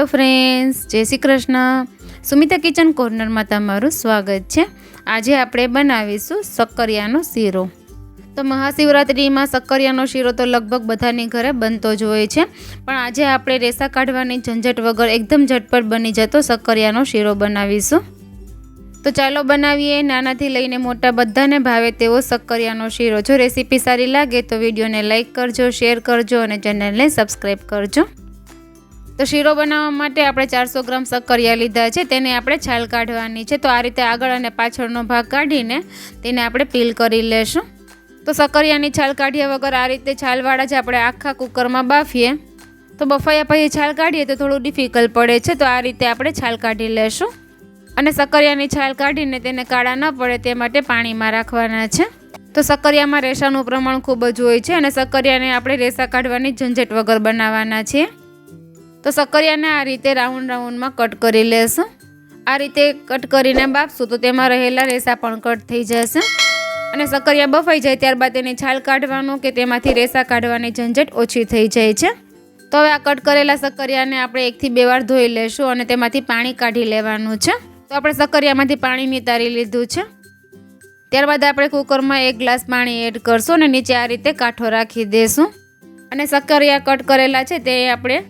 Hello friends, जय Shri Krishna. Sumita kitchen corner में तमारुं स्वागत है। आज आपणे बनावीशुं सक्करियानो शीरो। तो महाशिवरात्रि में सक्करियानो शीरो तो लगभग बधानी घरे बनतो ज होय छे, पण आजे आपणे रेसा काढवानी झंझट वगर एकदम झटपट बनी जतो सक्करियानो शीरो बनावीशुं। तो चालो बनावीए नानाथी लईने मोटा बधाने भावे तेवो सक्करियानो शीरो। जो रेसिपी सारी लागे तो विडियो ने लाइक करजो, शेर करजो और चेनल ने सब्सक्राइब करजो। तो शीरो बनाववा माटे आपणे 400 ग्राम सक्करिया लीधा छे, तेने आपणे छाल काढवानी छे। तो आ रीते आगळ अने पाछळनो भाग काढीने तेने आपणे पील करी लेशुं। तो सक्करियानी छाल काढ्या वगर आ रीते छालवाळा ज आपणे आखा कुकरमां बाफीए तो बफाया पछी छाल काढीए तो थोडुं डिफिकल्ट पड़े छे। तो आ रीते आपणे छाल काढी लेशुं अने सक्करियानी छाल काढीने तेने काळा न पड़े ते माटे पाणीमां राखवाना छे। तो सक्करियामां रेसानुं प्रमाण खूब ज होय छे अने सक्करियाने आपणे रेसा काढवानी झंझट वगर बनाववाना छे। तो सक्करियाने आ रीते राउंड में कट करी लेशुं। आ रीते कट करीने बाफशुं तो तेमां रहेला रेसा पण कट थई जशे अने सक्करिया बफाई जाय त्यारबाद तेनी छाल काढवानुं के तेमांथी रेसा काढवानी झंझट ओછી थई जाय छे। तो हवे आ कट करेला सक्करियाने आपणे 1 થી 2 વાર धोई लेशुं अने तेमांथी पाणी काढी लेवानुं छे। तो आपणे सक्करियामांथी पाणी नितारी लीधुं छे। त्यारबाद आपणे कुकरमां 1 ग्लास पाणी एड करशुं अने नीचे आ रीते काठो राखी देशुं अने सक्करिया कट करेला छे ते आपणे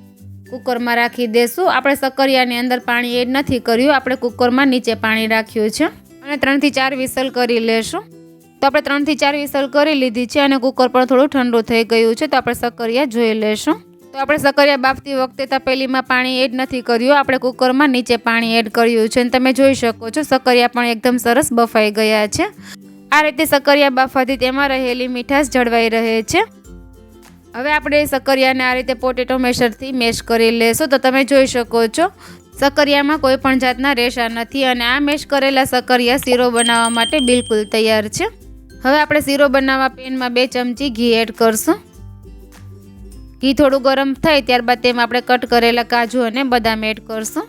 कुकर में राखी देशुं। आपणे सक्करियानी अंदर पाणी एड नहीं कर्युं, आपणे कुकर में नीचे पाणी राख्युं छे अने 3 થી 4 विसल करी लेशुं। तो आपणे 3 થી 4 विसल करी लीधी छे अने कुकर पण थोडुं ठंडु थई गयुं छे। तो आपणे सक्करिया जोई लेशुं। तो आपणे सक्करिया बाफती वखते तपेलीमां पाणी एड नहीं कर्युं, आपणे कुकर में नीचे पाणी एड कर्युं छे। तमे जोई शको छो सक्करिया पण एकदम सरस बफाई गया छे। आ रीते सक्करिया बाफवाथी तेमां रहेली मीठाश जळवाई रहे छे। हवे आपणे सक्करियाने आ रीते पोटेटो मेशरथी मेश करी लेशुं। तो तमे जोई शको छो सक्करियामां कोई पण जातना रेशा नथी अने आ मेश करेला सक्करिया शीरो बनाववा माटे बिलकुल तैयार छे। हवे आपणे शीरो बनाववा पेનમાં 2 चमची घी एड करशुं। घी थोडुं गरम थाय त्यारबाद तेमां आपणे कट करेला काजू अने बदाम एड करशुं।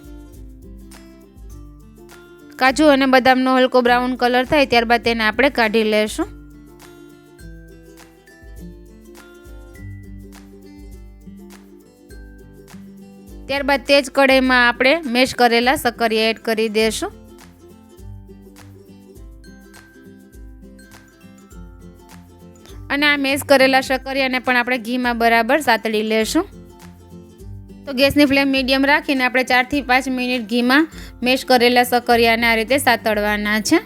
काजू अने बदामनो हलको ब्राउन कलर थाय त्यारबाद तेने आपणे काढी लेशुं। त्यारबाद तेज कढ़ाई में आपणे मेश करेला सक्करिया एड करी देशुं। अने आ मेश करेला सक्करियाने पण आपणे घी में बराबर सातળી लेशुं। तो गैसनी फ्लेम मीडियम राखीने आपणे 4 થી 5 मिनिट घी में मेश करेला सक्करियाने आ रीते सातळवाना छे।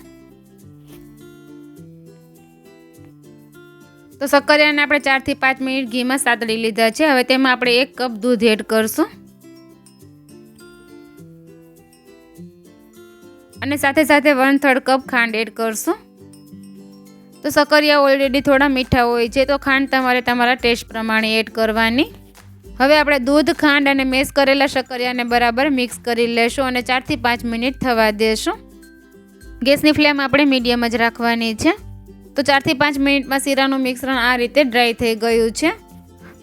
तो सक्करियाने आपणे 4 થી 5 मिनिट घी में सातળી लीधा छे। हवे तेमां आपणे 1 कप दूध एड करशुं अने साथे साथे 1/3 कप खांड एड करशुं। तो सक्करिया ऑलरेडी थोड़ा मीठा होय छे तो खांड तमारे तमारा टेस्ट प्रमाणे एड करवानी। हवे आपणे दूध खांड अने मेश करेला सक्करियाने बराबर मिक्स करी लेशुं अने 4 થી 5 मिनिट थवा देशुं। गैसनी फ्लेम आपणे मीडियम ज राखवानी छे। तो 4 થી 5 मिनिटमां शीरानुं मिश्रण आ रीते ड्राय थई गयुं छे।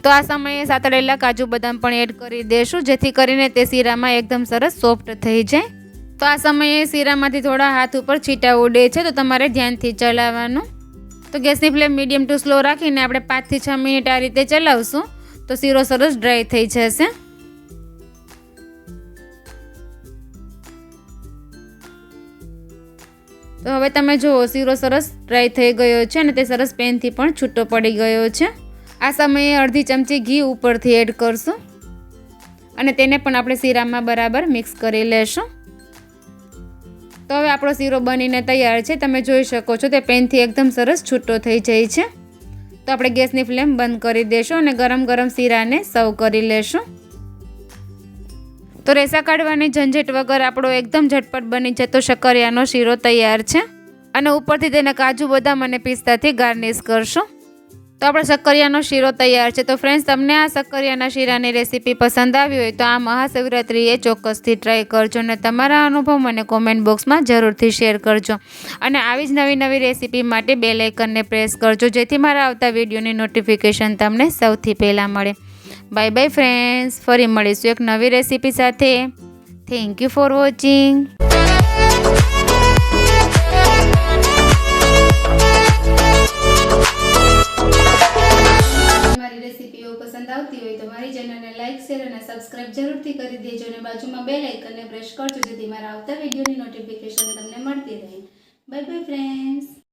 तो आ समये सातळेला काजू बदाम पण एड करी देशुं जेथी करीने ते शीरामां एकदम सरस सॉफ्ट थई जाय। तो आ समये शीरामांथी थोड़ा हाथ पर छीटा उडे छे तो तमारे ध्यानथी चलाववानुं। तो गैसनी फ्लेम मीडियम टू स्लो राखीने आपणे 5 થી 6 मिनिट आ रीते चलावशुं तो शीरो सरस ड्राय थई जशे। तो हवे तमे जुओ शीरो सरस ड्राय थई गयो छे अने ते सरस पेनथी पण छूटो पड़ी गयो छे। आ समये अर्धी चमची घी उपरथी एड करशुं अने तेने पण आपणे शीरामां बराबर मिक्स करी लेशुं। तो हवे आपणो शीरो बनीने तैयार छे। तमे जोई शको छो ते पेनथी एकदम सरस छूटो थई जाय छे। तो आपणे गैसनी फ्लेम बंद करी देशुं अने गरम गरम शीराने सर्व करी लेशुं। तो रेसा काढवानी झंझट वगर आपणो एकदम झटपट बनी जतो सक्करियानो शीरो तैयार छे अने उपरथी तेने काजू बदाम अने पिस्ताथी गार्निश करशुं। तो आपणो सक्करियानो शीरो तैयार छे। तो फ्रेंड्स तमने आ सक्करियाना शीरानी रेसिपी पसंद आवी होय तो आ महाशिवरात्रिए चोक्कसथी ट्राय करजो अने तमारा अनुभव मने कॉमेंट बॉक्स में जरूरथी शेर करजो अने आवी ज नवी नवी रेसिपी माटे बेल आइकनने प्रेस करजो जेथी मारा आवता विडियोनी नोटिफिकेशन तमने सौथी पहेला मळे। बाय बाय फ्रेंड्स, फरी मळीशुं एक नवी रेसिपी साथे। Thank you for watching. पसंद आवती होय तो मारी चेनल ने लाइक शेर और सब्सक्राइब સબસ્ક્રાઇબ જરૂરથી કરી દેજો અને બાજુમાં બેલ આઇકનને પ્રેસ કરજો જેથી મારા આવતા વિડીયોની નોટિફિકેશન તમને મળતી રહે. Bye bye friends.